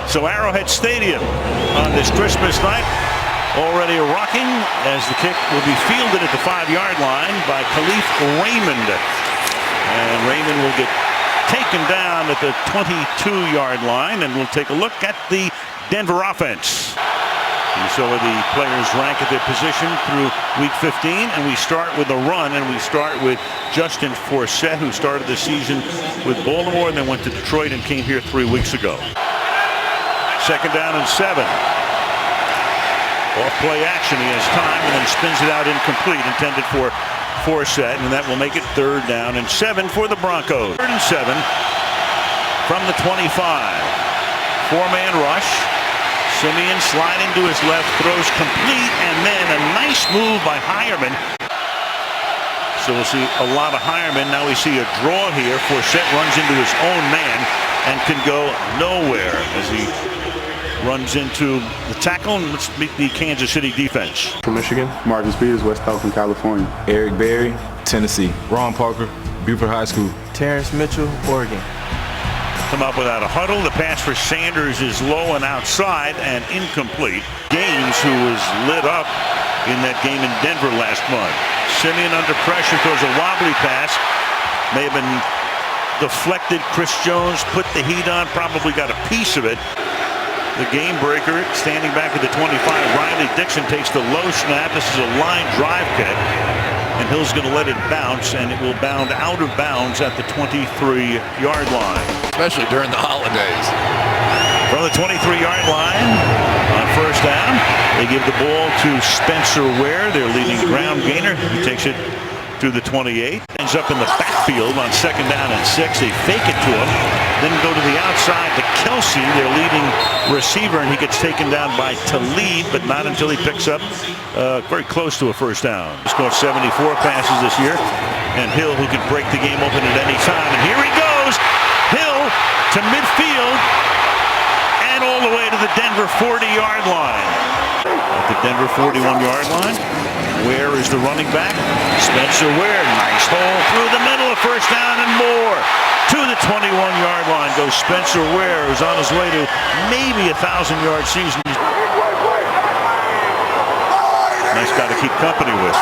So Arrowhead Stadium on this Christmas night already rocking as the kick will be fielded at the 5-yard line by Khalif Raymond. And Raymond will get taken down at the 22-yard line, and we'll take a look at the Denver offense. You saw the players rank at their position through week 15, and we start with the run, and we start with Justin Forsett, who started the season with Baltimore and then went to Detroit and came here 3 weeks ago. 2nd down and 7. Off play action, he has time and then spins it out incomplete, intended for Forsett, and that will make it 3rd down and 7 for the Broncos. 3rd and 7 from the 25. 4-man rush. Simeon sliding to his left, throws complete, and then a nice move by Hireman. So we'll see a lot of Hireman. Now we see a draw here. Forsett runs into his own man and can go nowhere as he runs into the tackle. And let's meet the Kansas City defense. From Michigan. Marcus Peters, West Oakland, California. Eric Berry, Tennessee. Ron Parker, Buford High School. Terrence Mitchell, Oregon. Come up without a huddle. The pass for Sanders is low and outside and incomplete. Gaines, who was lit up in that game in Denver last month. Simeon under pressure, throws a wobbly pass. May have been deflected. Chris Jones put the heat on, probably got a piece of it. The game breaker standing back at the 25. Riley Dixon takes the low snap. This is a line drive kick, and Hill's going to let it bounce, and it will bound out of bounds at the 23-yard line. Especially during the holidays. From the 23-yard line on 1st down, they give the ball to Spencer Ware, their leading ground gainer. He takes it to the 28. Ends up in the backfield on 2nd down and 6. They fake it to him, then go to the outside to Kelsey, their leading receiver, and he gets taken down by Talib, but not until he picks up very close to a 1st down. He's caught 74 passes this year, and Hill, who can break the game open at any time. And here he goes, Hill to midfield and all the way to the Denver 40-yard line. At the Denver 41-yard line, Ware is the running back. Spencer Ware, nice hole through the middle, of 1st down and more. To the 21-yard line goes Spencer Ware, who's on his way to maybe a 1,000-yard season. Nice guy to keep company with.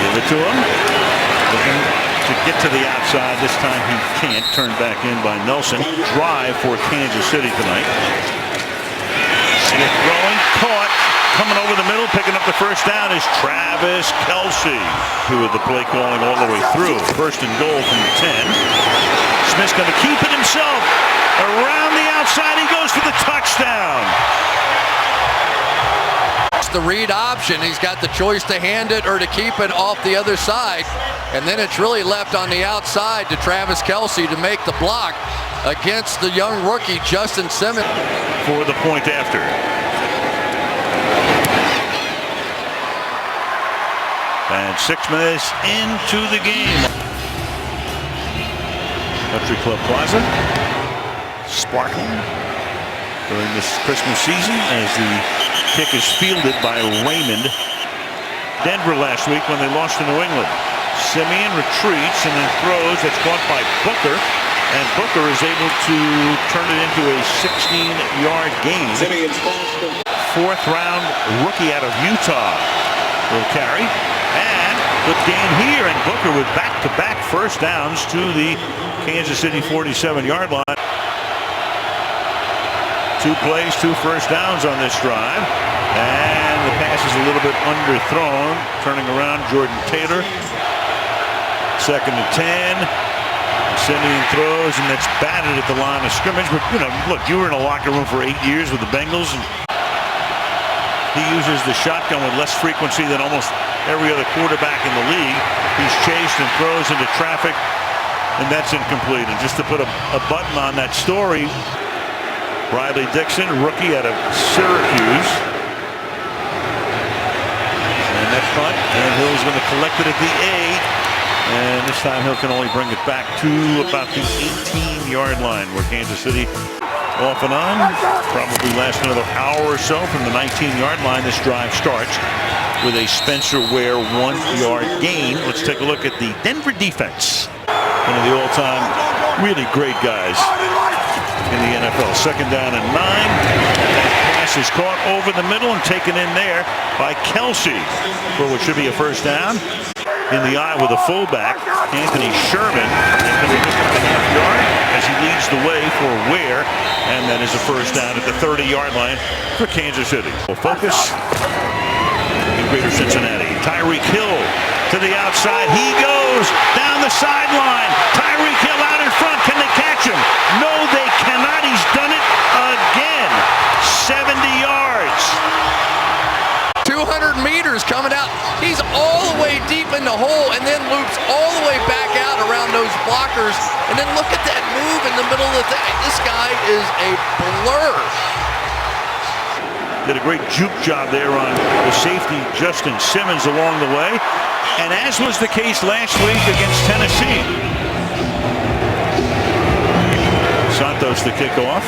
Give it to him. Looking to get to the outside. This time he can't. Turned back in by Nelson. Drive for Kansas City tonight. Throwing, caught. Coming over the middle, picking up the 1st down is Travis Kelce, who with the play calling all the way through. 1st and goal from the 10. Smith's going to keep it himself. Around the outside, he goes for the touchdown. It's the read option. He's got the choice to hand it or to keep it off the other side. And then it's really left on the outside to Travis Kelce to make the block against the young rookie, Justin Simmons. For the point after. And 6 minutes into the game. Country Club Plaza sparkling during this Christmas season as the kick is fielded by Raymond. Denver last week when they lost to New England. Simeon retreats and then throws. That's caught by Booker. And Booker is able to turn it into a 16-yard gain. 4th round rookie out of Utah will carry. And good gain here, and Booker with back-to-back 1st downs to the Kansas City 47-yard line. 2 plays, 2 1st downs on this drive. And the pass is a little bit underthrown. Turning around, Jordan Taylor. 2nd and 10. Simeon throws, and that's batted at the line of scrimmage. But, you know, look, you were in a locker room for 8 years with the Bengals, and he uses the shotgun with less frequency than almost every other quarterback in the league. He's chased and throws into traffic, and that's incomplete. And just to put a button on that story, Riley Dixon, rookie out of Syracuse. And that punt, and Hill's going to collect it at the 8. And this time Hill can only bring it back to about the 18-yard line, where Kansas City off and on probably last another hour or so from the 19-yard line. This drive starts with a Spencer Ware 1-yard gain. Let's take a look at the Denver defense. One of the all-time really great guys in the NFL. Well, 2nd down and 9. That pass is caught over the middle and taken in there by Kelsey for what should be a 1st down. In the eye with a fullback, Anthony Sherman, is going to pick up a half-yard as he leads the way for Ware, and that is a 1st down at the 30-yard line for Kansas City. Focus in Greater Cincinnati. Tyreek Hill to the outside. He goes down the sideline. Tyreek Hill out in front. Can they catch him? No, they cannot. He's done it again. 70 yards. 200 meters coming out. He's all the way deep in the hole and then loops all the way back out around those blockers. And then look at that move in the middle of the thing. This guy is a blur. Did a great juke job there on the safety, Justin Simmons, along the way. And as was the case last week against Tennessee. Santos the kickoff.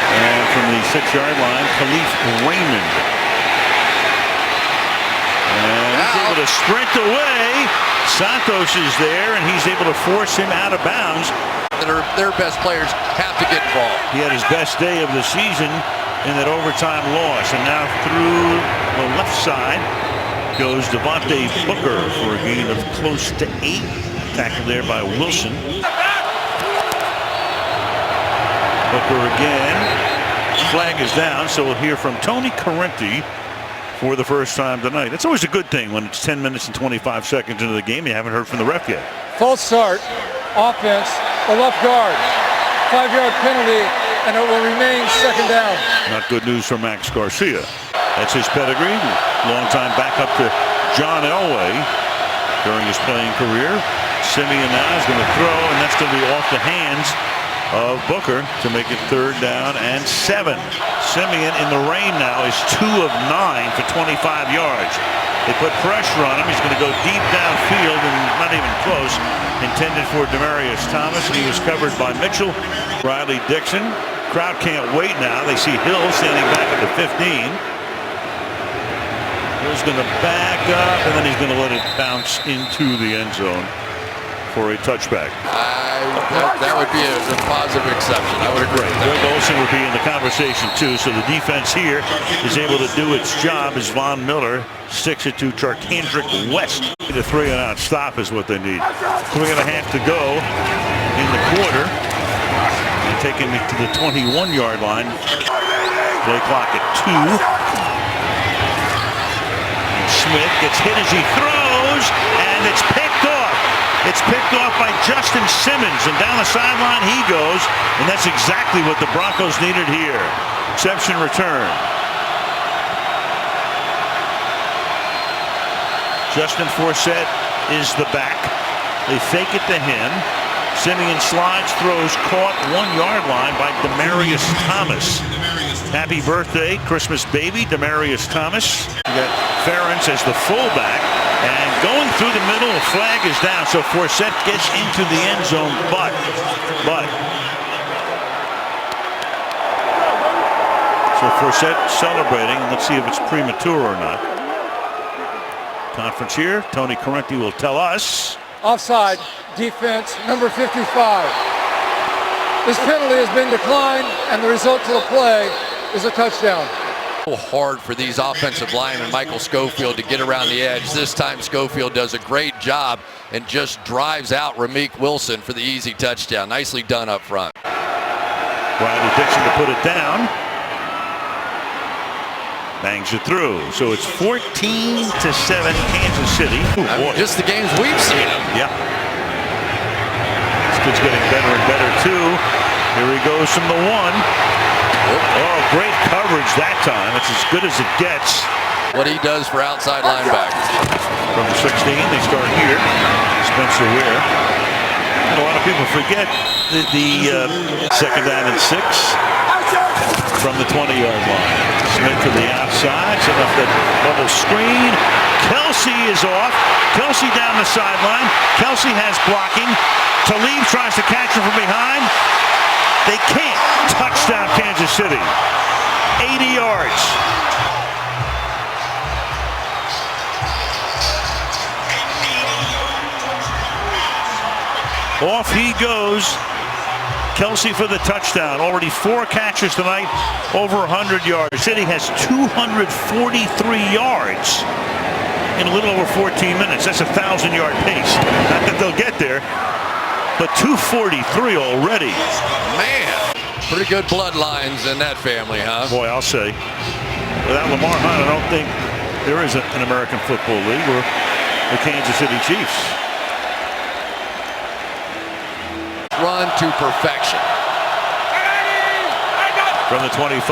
And from the 6-yard line, Khalif Raymond. And he's able to sprint away. Santos is there, and he's able to force him out of bounds. Their best players have to get involved. He had his best day of the season in that overtime loss. And now through the left side goes Devontae Booker for a gain of close to 8. Tackled there by Wilson. Booker again. Flag is down, so we'll hear from Tony Correnti for the first time tonight. It's always a good thing when it's 10 minutes and 25 seconds into the game. You haven't heard from the ref yet. False start, offense, the left guard, 5-yard penalty, and it will remain 2nd down. Not good news for Max Garcia. That's his pedigree. Long-time backup to John Elway during his playing career. Simeon now is going to throw, and that's going to be off the hands of Booker to make it 3rd down and 7. Simeon in the rain now is 2 of 9 for 25 yards. They put pressure on him. He's going to go deep downfield and not even close. Intended for Demaryius Thomas, and he was covered by Mitchell. Riley Dixon. Crowd can't wait now. They see Hill standing back at the 15. Hill's going to back up, and then he's going to let it bounce into the end zone for a touchback. That would be a positive exception. I would agree. Greg Olsen would be in the conversation too. So the defense here is able to do its job as Von Miller sticks it to Charkandrick West. The 3-and-out stop is what they need. 3.5 to go in the quarter. And taking it to the 21-yard line. Play clock at 2. And Smith gets hit as he throws, and it's picked off. It's picked off by Justin Simmons, and down the sideline he goes, and that's exactly what the Broncos needed here. Exception return. Justin Forsett is the back. They fake it to him. Simeon slides, throws, caught 1-yard line by Demaryius Thomas. Happy birthday, Christmas baby, Demaryius Thomas. We got Ferentz as the fullback. And going through the middle, the flag is down, so Forsett gets into the end zone, but so Forsett celebrating, and let's see if it's premature or not. Conference here, Tony Correnti will tell us. Offside, defense, number 55. This penalty has been declined, and the result of the play is a touchdown. Hard for these offensive linemen, Michael Schofield, to get around the edge. This time Schofield does a great job and just drives out Ramik Wilson for the easy touchdown. Nicely done up front. Riley Dixon to put it down. Bangs it through. So it's 14-7 Kansas City. Ooh, just the games we've seen him. Yeah. This kid's getting better and better too. Here he goes from the 1. Oh, great coverage that time. It's as good as it gets. What he does for outside linebackers. From the 16, they start here. Spencer Ware. And a lot of people forget the 2nd down and 6 from the 20-yard line. Smith to the outside, set up that bubble screen. Kelsey is off. Kelsey down the sideline. Kelsey has blocking. Talib tries to catch him from behind. They can't. Touchdown, Kansas City. 80 yards. Off he goes. Kelsey for the touchdown. Already 4 catches tonight, over 100 yards. City has 243 yards in a little over 14 minutes. That's a 1,000-yard pace. Not that they'll get there, but 243 already. Man, pretty good bloodlines in that family, huh? Boy, I'll say. Without Lamar Hunt, I don't think there is an American Football League or the Kansas City Chiefs. Run to perfection. From the 25.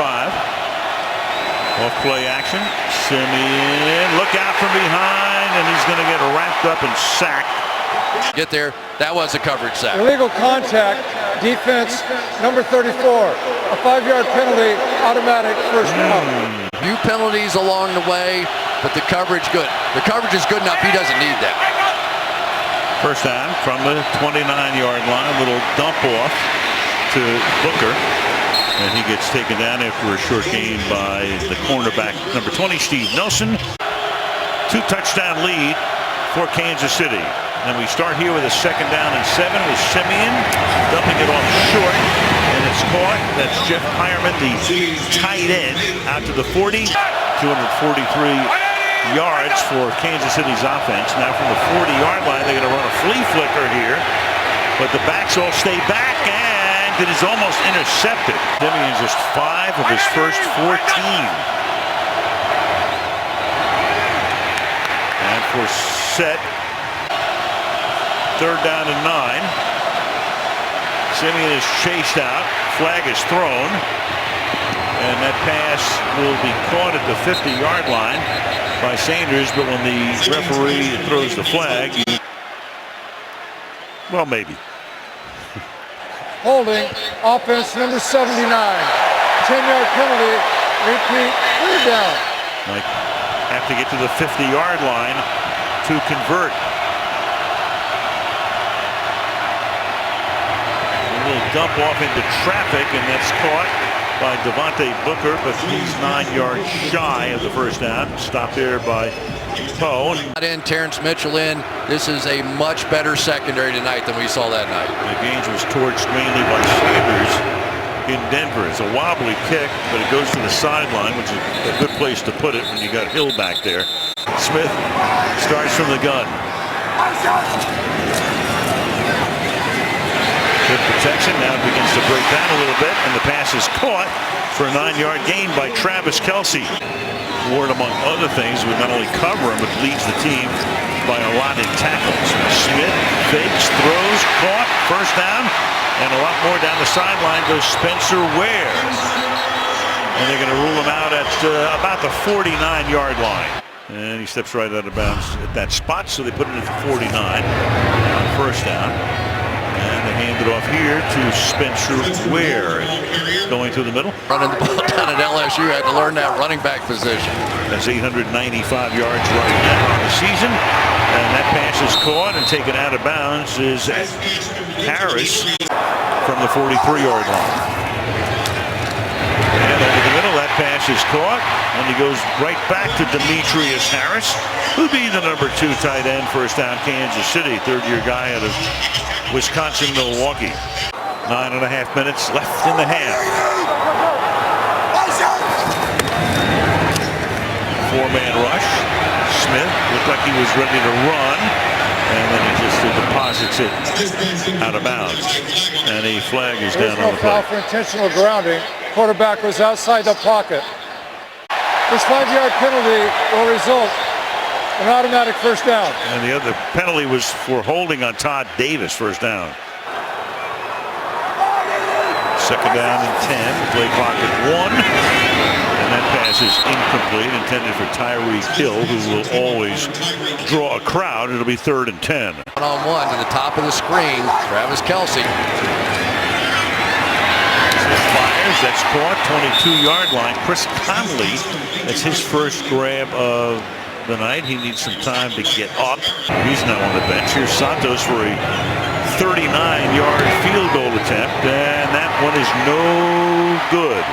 Off play action. Simeon, look out from behind, and he's going to get wrapped up and sacked. Get there. That was a coverage sack. Illegal contact, defense, number 34. A 5-yard penalty, automatic first down. Few penalties along the way, but the coverage good. The coverage is good enough. He doesn't need that. First down from the 29-yard line. A little dump off to Booker. And he gets taken down after a short gain by the cornerback, number 20, Steve Nelson. 2-touchdown lead for Kansas City. And we start here with a 2nd down and 7 with Simeon dumping it off short. And it's caught. That's Jeff Hireman, the tight end, out to the 40. 243 yards for Kansas City's offense. Now from the 40-yard line, they're going to run a flea flicker here. But the backs all stay back, and it is almost intercepted. Simeon just 5 of his first 14. And for set, 3rd down and 9. Simeon is chased out. Flag is thrown. And that pass will be caught at the 50-yard line by Sanders. But when the referee throws the flag, well, maybe. Holding, offense number 79. 10-yard penalty, repeat, 3rd down. Like, have to get to the 50-yard line to convert. A little dump off into traffic, and that's caught by Devontae Booker, but he's 9 yards shy of the first down. Stopped there by Poe. In Terrence Mitchell in. This is a much better secondary tonight than we saw that night. The game was torched mainly by Sanders in Denver. It's a wobbly kick, but it goes to the sideline, which is a good place to put it when you got Hill back there. Smith starts from the gun. Good protection. Now it begins to break down a little bit, and the pass is caught for a 9-yard gain by Travis Kelce. Ward, among other things, would not only cover him, but leads the team by a lot in tackles. Smith fakes, throws, caught, first down, and a lot more down the sideline goes Spencer Ware. And they're going to rule him out at about the 49-yard line. And he steps right out of bounds at that spot, so they put it at the 49 on first down. And they hand it off here to Spencer Ware, going through the middle. Running the ball down at LSU, had to learn that running back position. That's 895 yards right now on the season. And that pass is caught and taken out of bounds is Harris from the 43-yard line. And over the middle, that pass is caught, and he goes right back to Demetrius Harris, who'd be the number 2 tight end, first down Kansas City, 3rd-year guy out of Wisconsin, Milwaukee. 9.5 minutes left in the half. 4-man rush. Smith looked like he was ready to run, and then he just deposits it out of bounds. And a flag is down on the play. Foul for intentional grounding. Quarterback was outside the pocket. This 5-yard penalty will result in an automatic first down. And the other penalty was for holding on Todd Davis, first down. 2nd down and 10. Play clock at 1. And that pass is incomplete, intended for Tyreek Hill, who will always draw a crowd. It'll be 3rd and 10. 1-on-1 to the top of the screen. Travis Kelce. Smith fires. That's caught. 22-yard line. Chris Conley. That's his first grab of the night. He needs some time to get up. He's now on the bench. Here's Santos for a 39-yard field goal attempt, and that one is no good.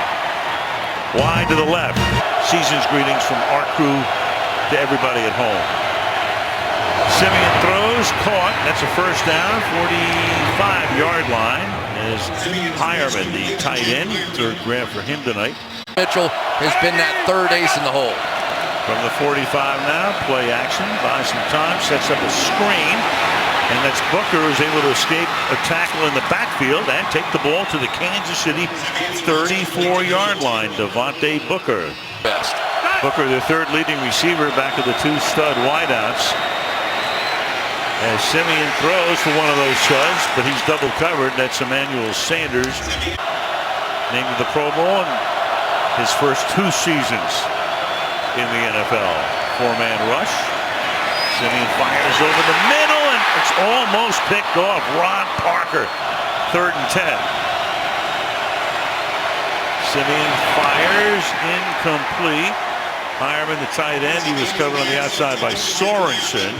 Wide to the left. Season's greetings from our crew to everybody at home. Simeon throws, caught. That's a first down, 45-yard line. As Hireman, the tight end, third grab for him tonight. Mitchell has been that third ace in the hole. From the 45 now, play action, buys some time, sets up a screen. And that's Booker, who's able to escape a tackle in the backfield and take the ball to the Kansas City 34-yard line. Devontae Booker. Best. Booker, their third leading receiver, back of the two stud wideouts. As Simeon throws for one of those studs, but he's double covered. That's Emmanuel Sanders, named to the Pro Bowl in his first 2 seasons in the NFL. 4-man rush. Simeon fires over the middle, and it's almost picked off. Ron Parker, 3rd and 10. Simeon fires, incomplete. Hireman, the tight end, he was covered on the outside by Sorensen.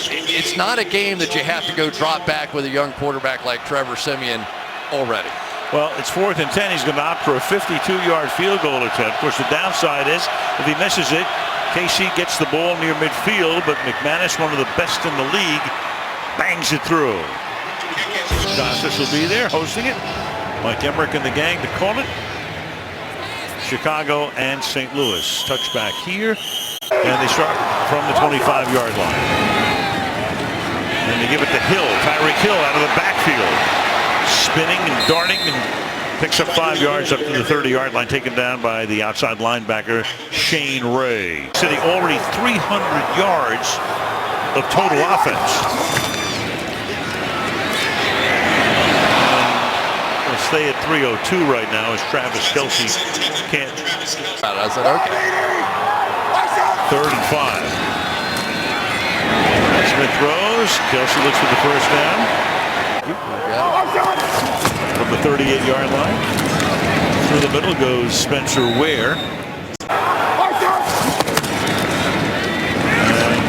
It's not a game that you have to go drop back with a young quarterback like Trevor Simeon already. Well, it's 4th and 10. He's going to opt for a 52-yard field goal attempt. Of course, the downside is if he misses it, KC gets the ball near midfield, but McManus, one of the best in the league, bangs it through. Costas will be there hosting it. Mike Emmerich and the gang to call it. Chicago and St. Louis. Touchback here. And they start from the 25-yard line. And they give it to Hill. Tyreek Hill out of the backfield. Spinning and darting and picks up 5 yards up to the 30-yard line, taken down by the outside linebacker, Shane Ray. City already 300 yards of total offense. And we'll stay at 302 right now as Travis Kelce can't. I said, okay. 3rd and 5. Smith throws. Kelce looks for the first down. From the 38-yard line. Through the middle goes Spencer Ware. And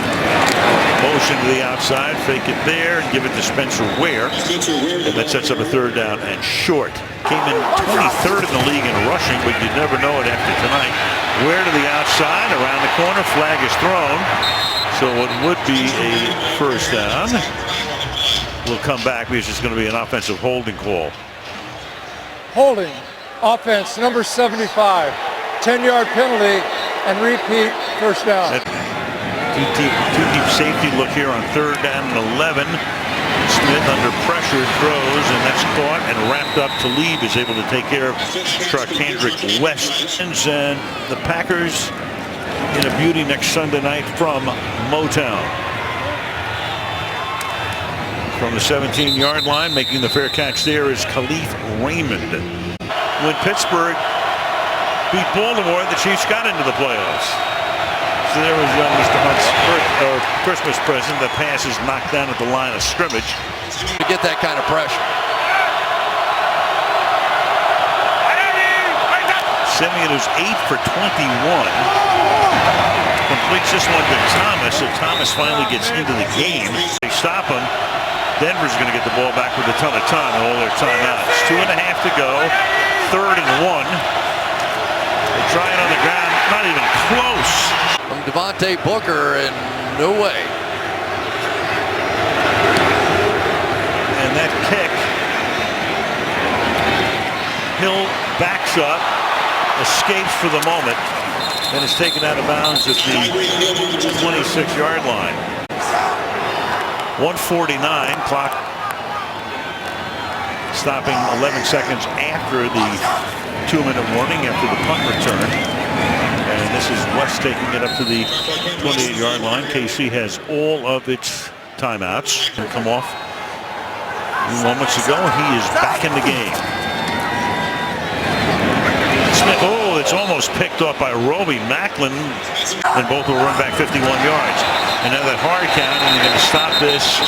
motion to the outside, fake it there, and give it to Spencer Ware. And that sets up a 3rd down and short. Came in 23rd in the league in rushing, but you'd never know it after tonight. Ware to the outside, around the corner, flag is thrown. So it would be a first down. Will come back because it's going to be an offensive holding call. Holding, offense, number 75. 10-yard penalty and repeat first down. Two-deep safety look here on 3rd down and 11. Smith under pressure throws, and that's caught and wrapped up. Talib is able to take care of Charkandrick West. And the Packers in a beauty next Sunday night from Motown. From the 17-yard line, making the fair catch there is Khalif Raymond. When Pittsburgh beat Baltimore, the Chiefs got into the playoffs. So there was young Mr. Hunt's Christmas present. The pass is knocked down at the line of scrimmage. To get that kind of pressure. Simeon is 8 for 21. Completes this one to Thomas. So Thomas finally gets into the game. They stop him. Denver's going to get the ball back with a ton of time and all their timeouts. 2.5 to go. 3rd and 1. They try it on the ground. Not even close. From Devontae Booker, and no way. And that kick. Hill backs up, escapes for the moment, and is taken out of bounds at the 26-yard line. 1:49 clock stopping 11 seconds after the 2-minute warning after the punt return. And this is West taking it up to the 28-yard line. KC has all of its timeouts and come off moments ago. He is back in the game. Smith, oh, it's almost picked off by Roby Macklin, and both will run back 51 yards. And now that hard count, and they're going to stop this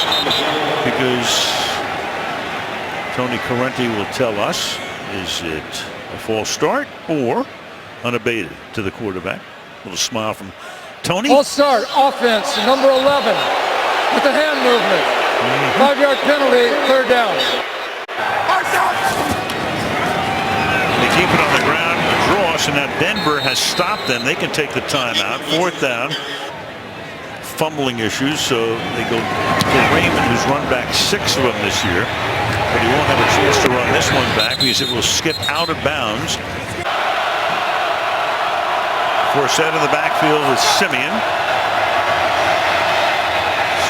because Tony Corrente will tell us, is it a false start or unabated to the quarterback? A little smile from Tony. False start, offense, number 11 with the hand movement. 5-yard penalty, 3rd down. They keep it on the ground, draw, so now Denver has stopped them. They can take the timeout. 4th down. fumbling issues, so they go to Raymond, who's run back 6 of them this year. But he won't have a chance to run this one back because it will skip out of bounds. Forsett in the backfield with Simeon.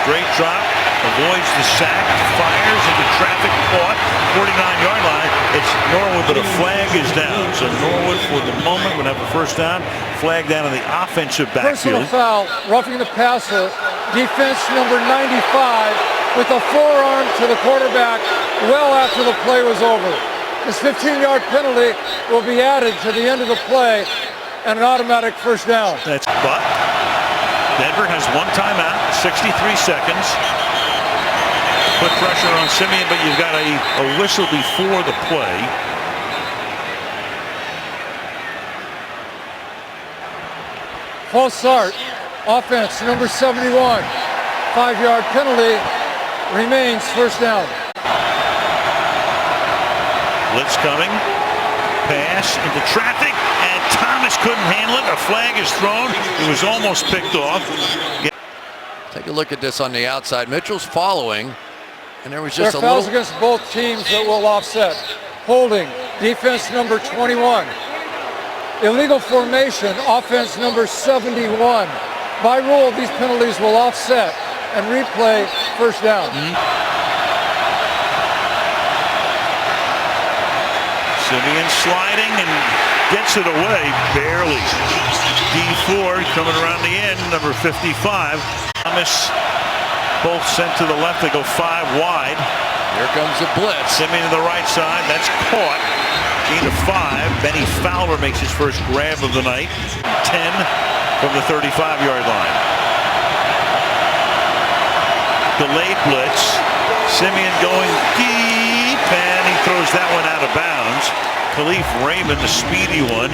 Straight drop, avoids the sack, fires into traffic, caught, 49-yard line. It's Norwood, but a flag is down. So Norwood, for the moment, would have a first down. Flag down in the offensive backfield. Personal foul, roughing the passer. Defense number 95 with a forearm to the quarterback well after the play was over. This 15-yard penalty will be added to the end of the play and an automatic first down. But Denver has one timeout, 63 seconds. Put pressure on Simeon, but you've got a whistle before the play. False start. Offense number 71. 5-yard penalty. Remains first down. Blitz coming. Pass into traffic, and Thomas couldn't handle it. A flag is thrown. It was almost picked off. Take a look at this on the outside. Mitchell's following, and there was just There are fouls against both teams that will offset. Holding, defense number 21. Illegal formation, offense number 71. By rule, these penalties will offset and replay first down. Simeon sliding and gets it away, barely. D4 coming around the end, number 55. Thomas, both sent to the left. They go 5 wide. Here comes the blitz. Simeon to the right side. That's caught. Gain of 5. Benny Fowler makes his first grab of the night. 10 from the 35-yard line. Delayed blitz. Simeon going deep, and he throws that one out of bounds. Khalif Raymond, the speedy one.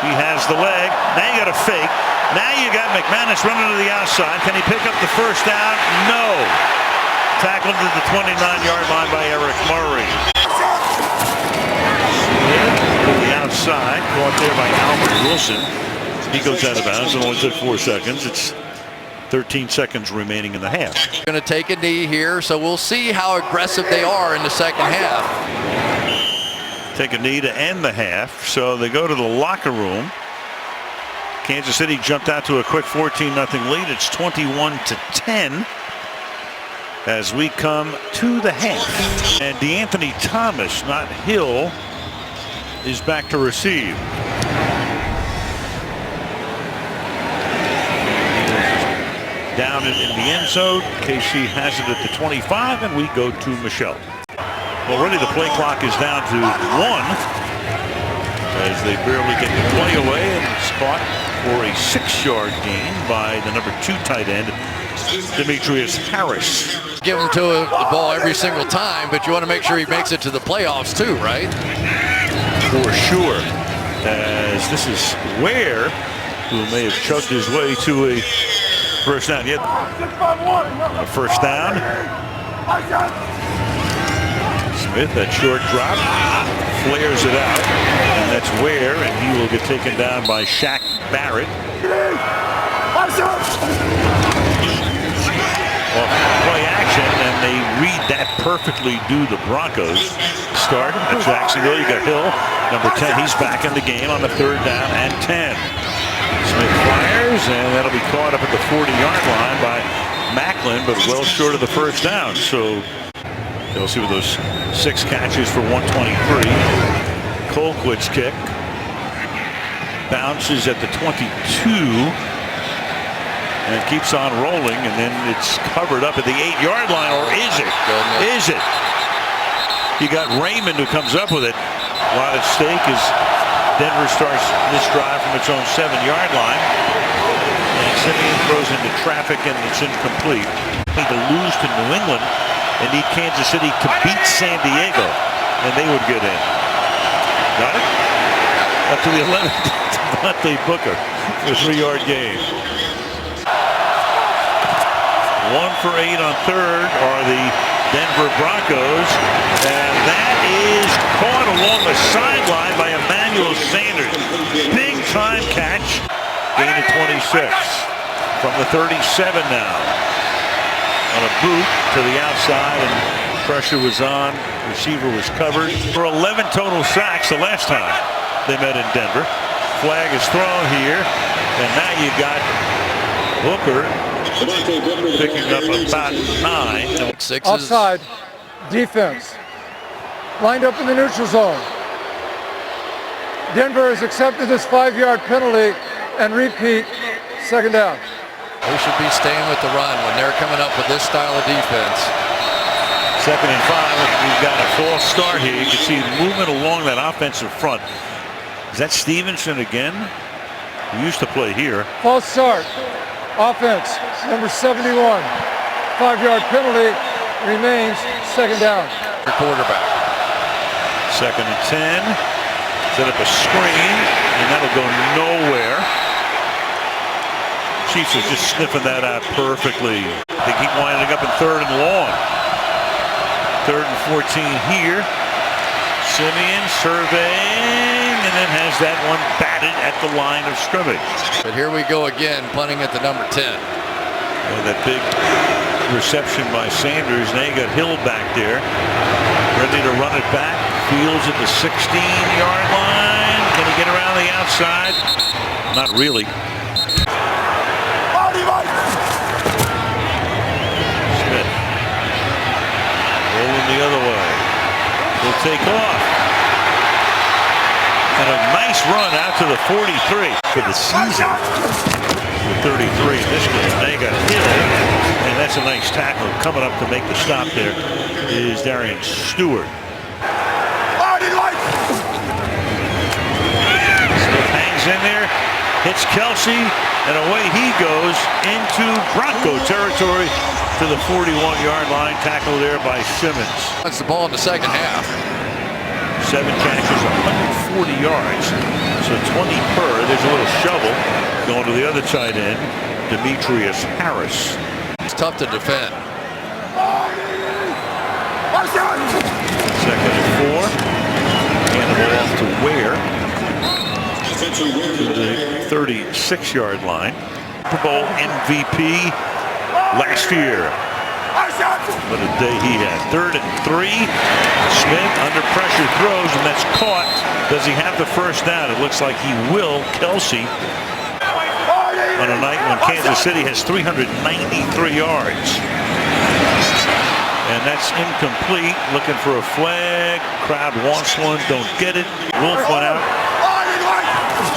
He has the leg. Now you got a fake. Now you got McManus running to the outside. Can he pick up the first down? No. Tackled to the 29-yard line by Eric Murray. To the outside, caught there by Albert Wilson. He goes out of bounds. It only took 4 seconds. It's 13 seconds remaining in the half. Going to take a knee here, so we'll see how aggressive they are in the second half. Take a knee to end the half, so they go to the locker room. Kansas City jumped out to a quick 14-0 lead. It's 21-10 as we come to the half. And DeAnthony Thomas, not Hill, is back to receive. Down in the end zone. KC has it at the 25, and we go to Michelle. Already the play clock is down to 1 as they barely get the play away, and it's caught for a 6-yard gain by the number 2 tight end, Demetrius Harris. Give him to the ball every single time, but you want to make sure he makes it to the playoffs too, right? For sure, as this is Ware, who may have chugged his way to a first down. Yet a first down. Smith, that short drop, flares it out, and that's Ware, and he will get taken down by Shaq Barrett. Well, play action, and they read that perfectly, do the Broncos. Start at Jacksonville. You got Hill, number 10. He's back in the game on the 3rd down and 10. Smith fires, and that'll be caught up at the 40-yard line by Macklin, but well short of the first down. So they'll see with those 6 catches for 123. Colquitt's kick bounces at the 22 and keeps on rolling, and then it's covered up at the 8-yard line. Or is it? Is it? You got Raymond who comes up with it. A lot at stake as Denver starts this drive from its own 7-yard line. And Simeon throws into traffic, and it's incomplete. Need to lose to New England and need Kansas City to beat San Diego, and they would get in. Got it? Up to the 11th, Devontae Booker for a 3-yard gain. 1 for 8 on 3rd are the Denver Broncos, and that is caught along the sideline by Emmanuel Sanders. Big time catch, gain of 26. from the 37 now. On a boot to the outside, and pressure was on. Receiver was covered. For 11 total sacks the last time they met in Denver. Flag is thrown here, and now you got Booker picking up about 9. Sixes. Offside. Defense. Lined up in the neutral zone. Denver has accepted this 5-yard penalty and repeat, second down. They should be staying with the run when they're coming up with this style of defense. 2nd and 5. We've got a false start here. You can see movement along that offensive front. Is that Stevenson again? He used to play here. False start. Offense, number 71. 5-yard penalty, remains second down. Your quarterback. 2nd and 10. Set up a screen, and that'll go nowhere. Chiefs are just sniffing that out perfectly. They keep winding up in 3rd and long. 3rd and 14 here. Simeon surveying, and then has that one batted at the line of scrimmage. But here we go again, punting at the number 10. And that big reception by Sanders. Now you got Hill back there, ready to run it back. Fields at the 16-yard line. Can he get around the outside? Not really. Smith rolling the other way. Will take off. And a nice run out to the 43 for the season. The 33 in this game. They got Hill, and that's a nice tackle. Coming up to make the stop there is Darian Stewart. Smith hangs in there, hits Kelsey, and away he goes into Bronco territory to the 41-yard line. Tackle there by Simmons. That's the ball in the second half. 7 catches, 140 yards. So 20 per. There's a little shovel going to the other tight end, Demetrius Harris. It's tough to defend. 2nd and 4. Hand the ball off to Ware. To the 36-yard line. Super Bowl MVP last year. What a day he had. 3rd and 3. Smith under pressure throws, and that's caught. Does he have the first down? It looks like he will. Kelsey on a night when Kansas City has 393 yards. And that's incomplete. Looking for a flag. Crowd wants one. Don't get it. Wolf went out.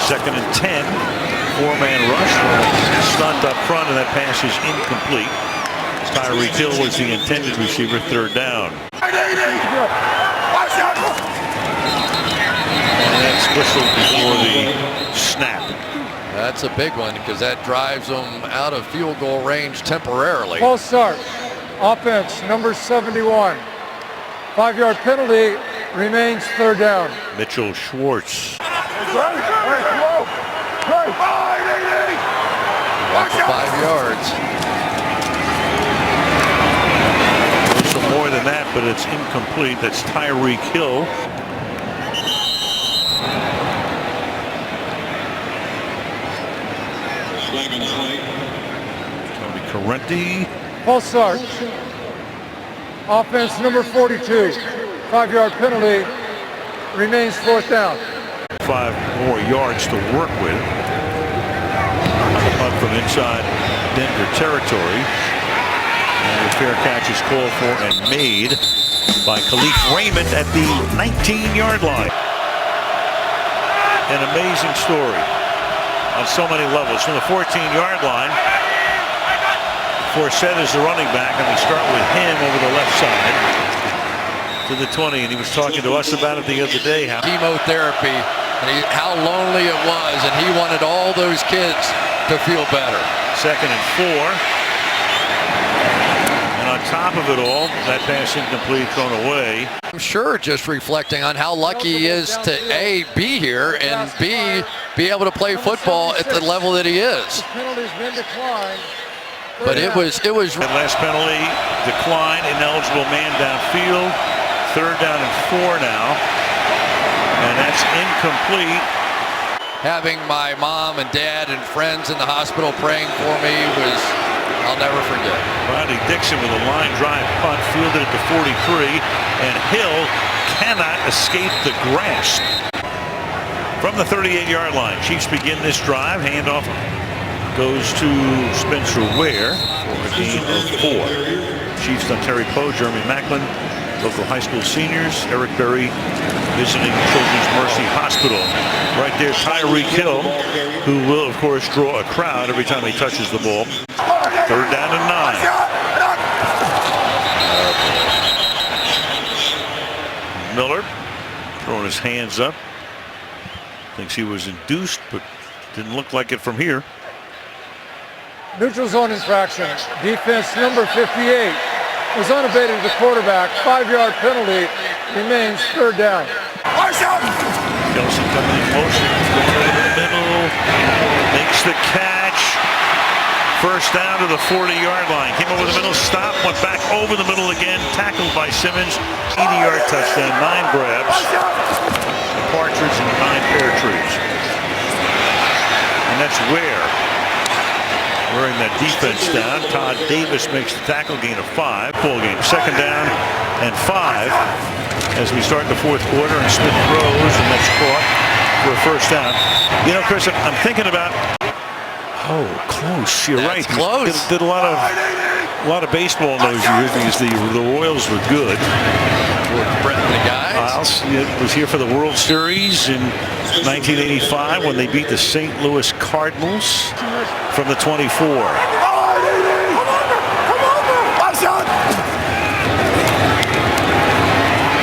2nd and 10. 4-man rush. Stunt up front, and that pass is incomplete. Tyreek Hill was the intended receiver. 3rd down. And that's whistled before the snap. That's a big one because that drives them out of field goal range temporarily. False start. Offense, number 71. 5-yard penalty, remains 3rd down. Mitchell Schwartz. Walk for 5 yards. Some more than that, but it's incomplete. That's Tyreek Hill. Tony Correnti. False start. Offense, number 42. 5-yard penalty, remains 4th down. 5 more yards to work with. On the punt from inside Denver territory. And the fair catch is called for and made by Khalif Raymond at the 19-yard line. An amazing story on so many levels. From the 14-yard line, Forsett is the running back, and we start with him over the left side to the 20, and he was talking to us about it the other day. Chemotherapy, and how lonely it was, and he wanted all those kids to feel better. 2nd and 4. And on top of it all, that pass incomplete, thrown away. I'm sure just reflecting on how lucky he is to A, be here, and B, be able to play football at the level that he is. Penalty's been declined. But it was. And last penalty, decline, ineligible man downfield. 3rd down and 4 now. And that's incomplete. having my mom and dad and friends in the hospital praying for me was, I'll never forget. Rodney Dixon with a line drive punt, fielded at the 43, and Hill cannot escape the grasp. From the 38-yard line, Chiefs begin this drive. Handoff goes to Spencer Ware for a gain of 4. Chiefs on Terry Poe, Jeremy Macklin, local high school seniors, Eric Berry visiting Children's Mercy Hospital. Right there, Tyreek Hill, who will, of course, draw a crowd every time he touches the ball. 3rd down and 9. Miller throwing his hands up. Thinks he was induced, but didn't look like it from here. Neutral zone infraction. Defense number 58 was unabated to the quarterback. 5-yard penalty. Remains 3rd down. Kelsey coming in motion, going over the middle, makes the catch. 1st down to the 40-yard line. Came over the middle, stopped, went back over the middle again, tackled by Simmons. 80-yard touchdown, 9 grabs. Partridge and 9 pear trees. And that's Ware wearing that defense down. Todd Davis makes the tackle, gain of 5. Full game. 2nd down and 5 as we start the 4th quarter, and Smith throws, and that's caught for a 1st down. You know, Chris, I'm thinking about. Oh, close. You're That's right. Close. Did a lot of baseball in those years because the Royals were good. Brett and the guys. Miles was here for the World Series in 1985 when they beat the St. Louis Cardinals from the 24.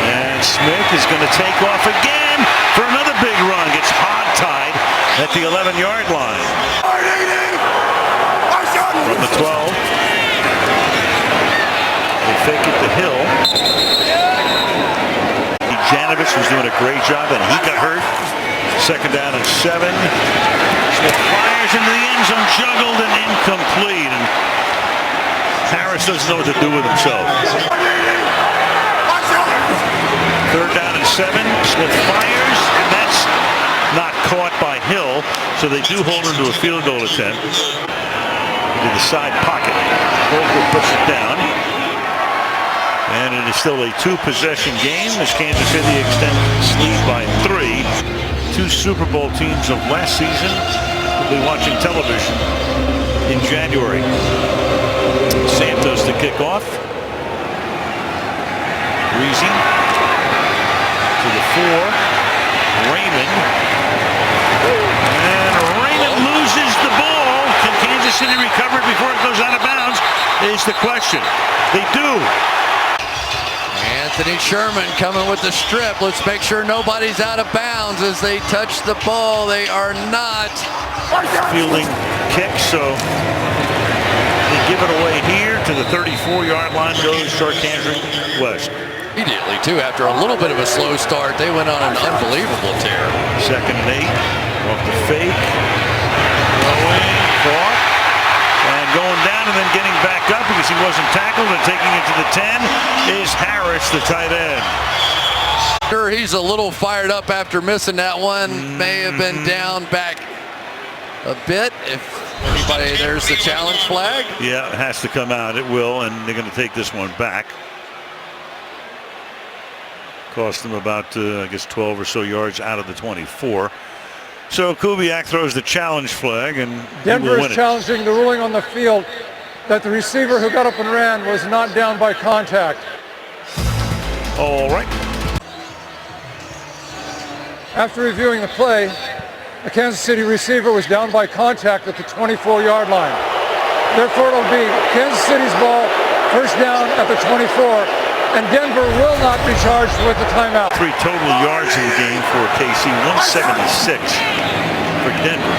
And Smith is going to take off again for another big run. Gets hog-tied at the 11-yard line. From the 12. They fake it to Hill. Janovich was doing a great job, and he got hurt. 2nd down and 7. Smith fires into the end zone, juggled and incomplete. And Harris doesn't know what to do with himself. 3rd down and 7. Smith fires, and that's not caught by Hill. So they do hold him to a field goal attempt. To the side pocket. Holker puts it down. And it is still a 2-possession game as Kansas City extends its lead by 3. 2 Super Bowl teams of last season will be watching television in January. Santos to kick off. Breezy to the 4. Raymond. And Raymond loses the ball. Can Kansas City recover it before it goes out of bounds is the question. They do. Anthony Sherman coming with the strip. Let's make sure nobody's out of bounds as they touch the ball. They are not. Fielding kick, so they give it away here to the 34-yard line. Goes Sharkandrick West. Immediately, too, after a little bit of a slow start, they went on an unbelievable tear. 2nd and 8. Off the fake. Throwing. Caught. And going down and then getting back up because he wasn't tackled, and taking it to the 10 is Harris, the tight end. Sure, he's a little fired up after missing that one. May have been down back a bit. If anybody, there's the challenge flag. Yeah, it has to come out. It will, and they're going to take this one back. Cost them about, I guess, 12 or so yards out of the 24. So Kubiak throws the challenge flag, and Denver is challenging the ruling on the field that the receiver who got up and ran was not down by contact. All right. After reviewing the play, the Kansas City receiver was down by contact at the 24-yard line. Therefore, it'll be Kansas City's ball, 1st down at the 24, and Denver will not be charged with the timeout. 3 total yards in the game for KC, 176 for Denver.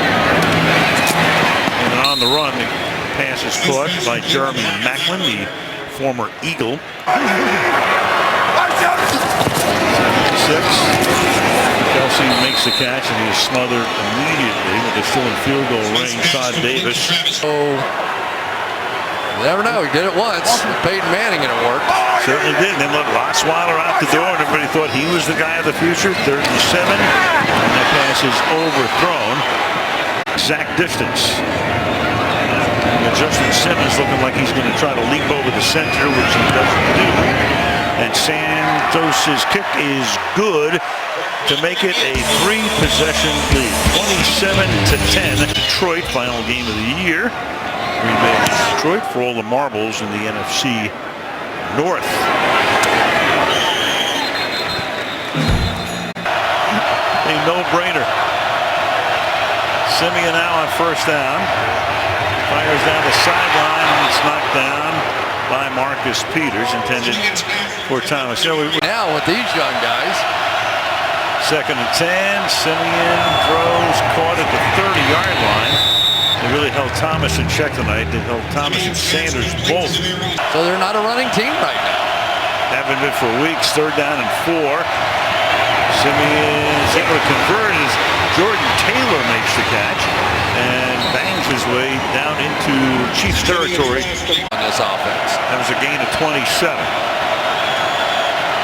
And then on the run, the pass is caught by Jeremy Macklin, the former Eagle. 6. Kelsey makes the catch, and he is smothered immediately, but they're still in field goal range. Todd Davis. Oh, you never know. He did it once. With Peyton Manning, and it worked. Certainly did. Then let Rottweiler out the door, and everybody thought he was the guy of the future. 3rd and 7. And that pass pass is overthrown. Exact distance. And Justin Simmons looking like he's going to try to leap over the center, which he doesn't do. And Santos's kick is good to make it a 3-possession lead. 27-10. Detroit, final game of the year. Green Bay against Detroit for all the marbles in the NFC North. A no-brainer. Simeon now on first down. Fires down the sideline, and it's knocked down by Marcus Peters, intended for Thomas. Now with these young guys. 2nd and 10. Simeon throws, caught at the 30-yard line. They really held Thomas in check tonight. They held Thomas and Sanders both. So they're not a running team right now. Haven't been for weeks. 3rd down and 4. Simeon's able to convert as Jordan Taylor makes the catch and bangs his way down into Chiefs territory On this offense. That was a gain of 27.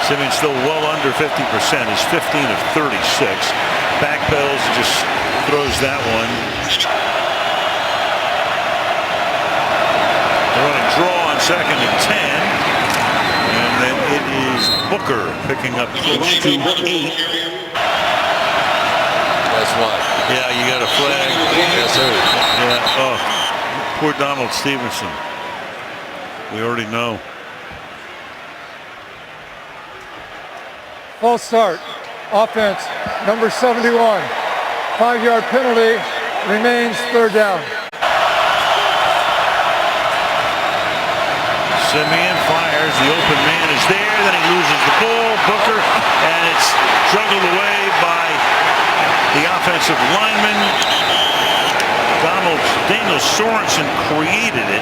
Simeon still well under 50%. He's 15 of 36. Backpedals and just throws that one. They're on a draw on 2nd and 10. And then it is Booker picking up close to 8. Guess what? Yeah, you got a flag. Yes, sir. Yeah. Oh, poor Donald Stevenson. We already know. False start. Offense, number 71. 5-yard penalty. Remains 3rd down. Simeon fires. The open man is there. Then he loses the ball. Booker. And it's juggled away by the offensive lineman. Daniel Sorensen created it.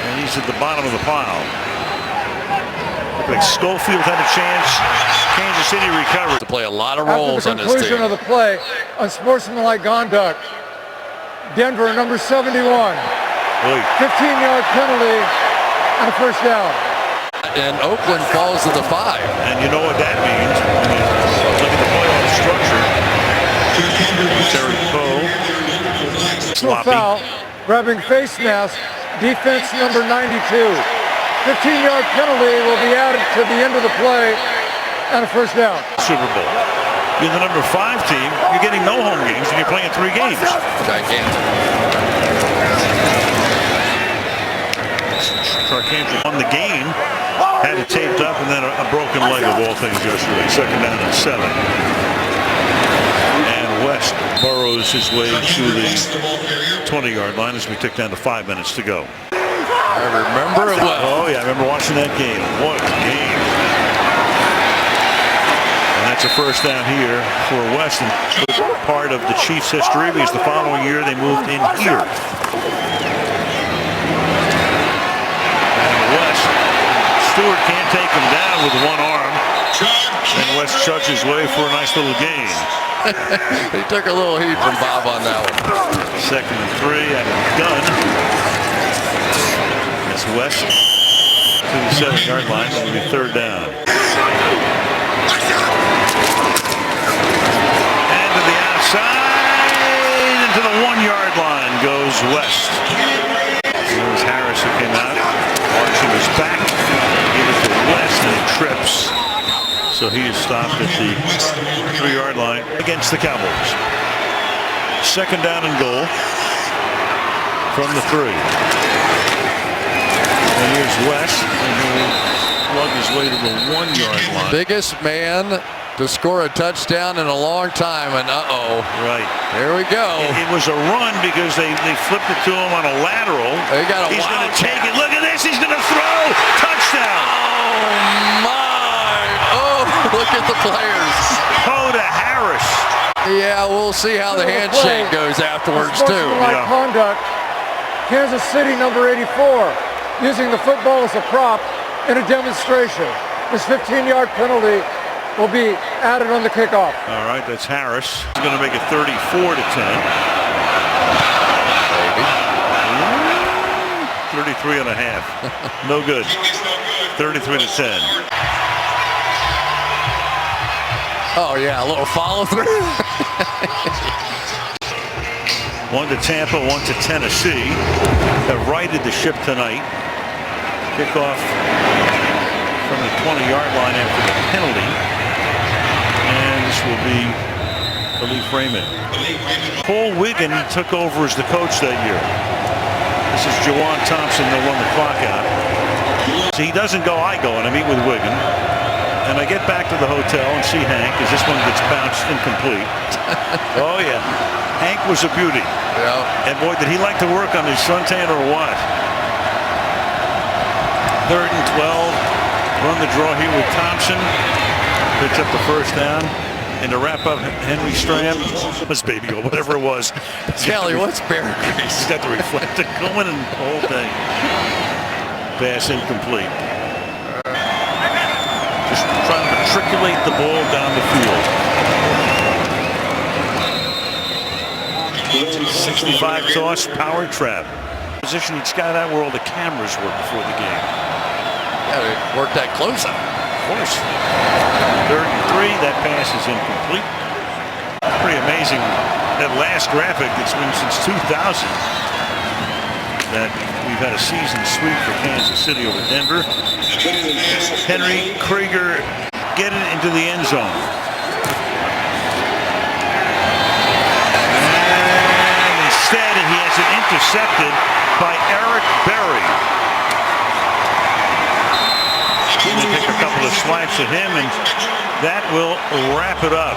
And he's at the bottom of the pile. Looked like Schofield had a chance. Kansas City recovered. To play a lot of roles on After this the conclusion team. of the play, unsportsmanlike conduct. Denver, number 71. 15-yard penalty and a 1st down. And Oakland falls to the 5. And you know what that means. I mean, look at the playoff structure. Terry Poe. Sloppy. Foul, grabbing face mask, defense number 92. 15-yard penalty will be added to the end of the play and a 1st down. Super Bowl. You're the number 5 team. You're getting no home games, and you're playing 3 games. Gigantic. Sarkisian won the game. Had it taped up, and then a broken leg of all things yesterday. 2nd down and 7. And West burrows his way to the 20-yard line as we tick down to 5 minutes to go. I remember it well. Oh, yeah, I remember watching that game. What a game. And that's a 1st down here for West. And part of the Chiefs' history because the following year they moved in here. And West, Stewart can't take him down with one arm. And West chucks his way for a nice little gain. He took a little heat from Bob on that one. 2nd and 3 and gun. It's West to the 7-yard line. It'll be 3rd down. And to the outside. Into the 1-yard line goes West. It was Harris who came out. Arching his back. Gave it to West and it trips. So he is stopped at the 3-yard line against the Cowboys. 2nd down and goal from the 3. And here's West, and he'll plug his way to the 1-yard line. Biggest man to score a touchdown in a long time, and uh-oh. Right. Here we go. It was a run because they flipped it to him on a lateral. He's going to take it. Look at this. He's going to throw. Touchdown. Oh, my. Oh, look at the players. Poe to Harris. Yeah, we'll see how the handshake goes afterwards, too. Unsportsmanlike conduct. Kansas City, number 84, using the football as a prop in a demonstration. This 15-yard penalty will be added on the kickoff. All right, that's Harris. He's going to make it 34-10. 33 and a half. No good. 33-10. Oh, yeah, a little follow through. 1 to Tampa, 1 to Tennessee. Have righted the ship tonight. Kickoff from the 20-yard line after the penalty. And this will be Khalif Raymond. Paul Wiggin took over as the coach that year. This is Jawan Thompson that run the clock out. So he doesn't go, I go, and I meet with Wiggin. And I get back to the hotel and see Hank as this one gets bounced incomplete. Oh, yeah. Hank was a beauty. Yeah. And boy, did he like to work on his suntan or what? 3rd and 12. Run the draw here with Thompson. Picks up the first down. And to wrap up, Henry Stram, was baby or whatever it was. Kelly, what's bear grease? He's got the reflector going and the whole thing. Pass incomplete. Just trying to matriculate the ball down the field. 65 toss, power trap. Position he'd scout out where all the cameras were before the game. Yeah, they worked that close up. Of course. 3rd and 3, that pass is incomplete. Pretty amazing. That last graphic, it's been since 2000 that we've had a season sweep for Kansas City over Denver. Henry Krieger getting into the end zone. And instead he has it intercepted by Eric Berry. Going to take a couple of swipes at him, and that will wrap it up.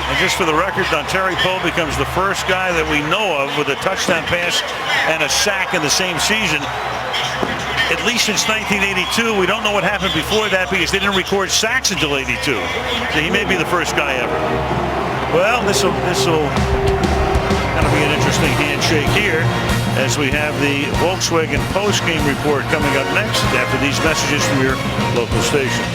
And just for the record, Dontari Poe becomes the first guy that we know of with a touchdown pass and a sack in the same season, at least since 1982. We don't know what happened before that because they didn't record sacks until '82. So he may be the first guy ever. Well, this will kind of be an interesting handshake here as we have the Volkswagen post-game report coming up next after these messages from your local station.